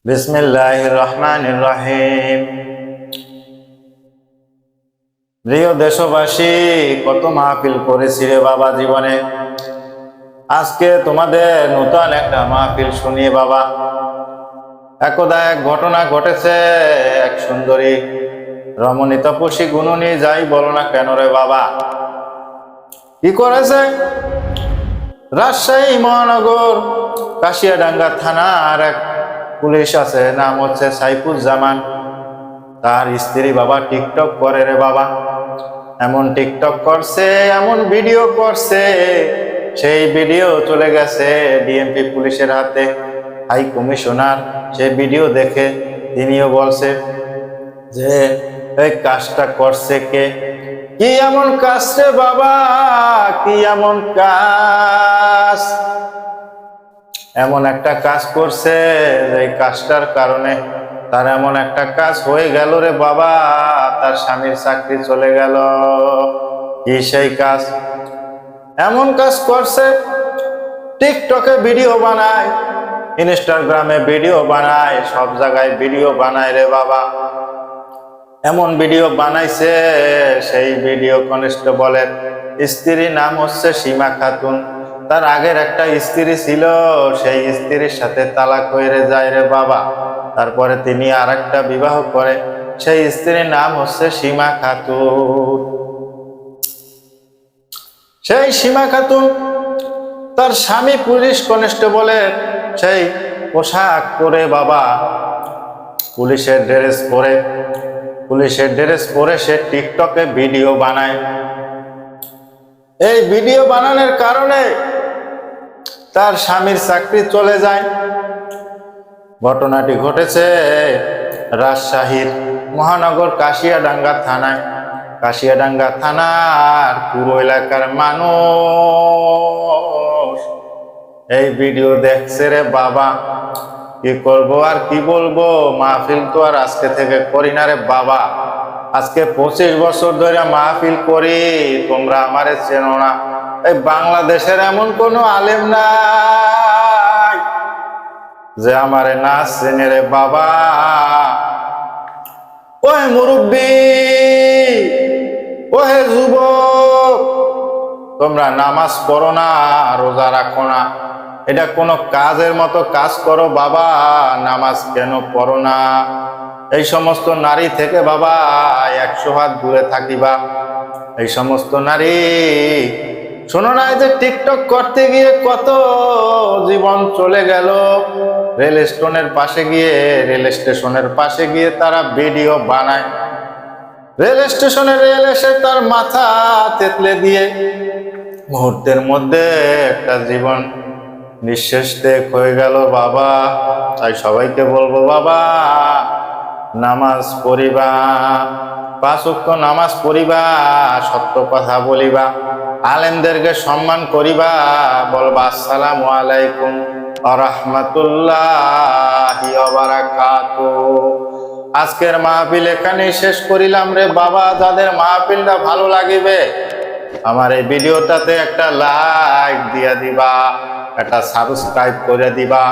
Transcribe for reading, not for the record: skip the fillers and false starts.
বিসমিল্লাহির রহমানির রহিম। প্রিয় দেশবাসী, কত মাহফিল করেছি রে বাবা জীবনে। আজকে তোমাদের নতুন একটা মাহফিল শুনিয়ে বাবা। একদা এক ঘটনা ঘটেছে। এক সুন্দরী রমণী তপস্বী গুণনী যাই বলো না কেন রে বাবা, কি করেছে? রাজশাহী মহানগর কাশিয়াডাঙ্গা থানার এক পুলিশ আছে, নাম হচ্ছে সাইফুজ্জামান। তার স্ত্রী বাবা টিকটক করে রে বাবা। এমন টিকটক করছে, এমন ভিডিও করছে, সেই ভিডিও চলে গেছে ডিএমপি পুলিশের হাতে। হাই কমিশনার সেই ভিডিও দেখে তিনিও বলছে যে এই কাজটা করছে কে? কি এমন কাজ রে বাবা, কি এমন কাজ? এমন একটা কাজ করছে যে কাজটার কারণে তার এমন একটা কাজ হয়ে গেল রে বাবা, তার স্বামীর চাকরি চলে গেল। কি সেই কাজ? এমন কাজ করছে, টিকটকে ভিডিও বানায়, ইনস্টাগ্রামে ভিডিও বানায়, সব জায়গায় ভিডিও বানায় রে বাবা। এমন ভিডিও বানাইছে, সেই ভিডিও কনস্টেবলের স্ত্রীর নাম হচ্ছে সীমা খাতুন। তার আগের একটা স্ত্রী ছিল, সেই স্ত্রীর সাথে তালাক হয়ে যায় রে বাবা। তারপরে তিনি আর একটা বিবাহ করে, সেই স্ত্রীর নাম হচ্ছে সীমা খাতুন। সেই সীমা খাতুন তার স্বামী পুলিশ কনস্টেবলের সেই পোশাক পরে বাবা, পুলিশের ড্রেস পরে সে টিকটকে ভিডিও বানায়। এই ভিডিও বানানোর কারণে তার স্বামীর চাকরি চলে যায়। ঘটনাটি ঘটেছে রাজশাহীর মহানগর কাশিয়াডাঙ্গা থানায়। কাশিয়াডাঙ্গা থানার পুরো এলাকার মানুষ এই ভিডিও দেখছে রে বাবা। কি করবো আর কি বলবো, মাহফিল তো আর আজকে থেকে করি না রে বাবা। আজকে 25 বছর ধরে মাহফিল করি, তোমরা আমারে চেনো না। এই বাংলাদেশের এমন কোন আলেম নাই যে আমারে না চেনে রে বাবা। ওহে মুরব্বী, ওহে যুবক, তোমরা নামাজ পড়ো না, রোজা রাখো না, এটা কোনো কাজের মতো কাজ করো বাবা, নামাজ কেন পড়ো না? এই সমস্ত নারী থেকে বাবা 100 হাত দূরে থাকিবা। এই সমস্ত নারী শোনো না, যে টিকটক করতে গিয়ে কত জীবন চলে গেল। রেল স্টেশনের পাশে গিয়ে তারা ভিডিও বানায়। রেল স্টেশনে রেল এসে তার মাথা তেতলে দিয়ে মুহূর্তের মধ্যে একটা জীবন নিঃশেষ ত্যাগ হয়ে গেল বাবা। তাই সবাইকে বলবো বাবা, নামাজ পড়িবা, 5 ওয়াক্ত নামাজ পড়িবা, সত্য কথা বলিবা, আলেমদেরকে সম্মান করিবা, বলবা আসসালামু আলাইকুম ওয়া রাহমাতুল্লাহি ওয়া বারাকাতুহু। আজকের মাহফিল এখানেই শেষ করিলাম রে বাবা। যাদের মাহফিলটা ভালো লাগিবে আমার এই ভিডিওটাতে একটা লাইক দিয়া দিবা, একটা সাবস্ক্রাইব করে দিবা।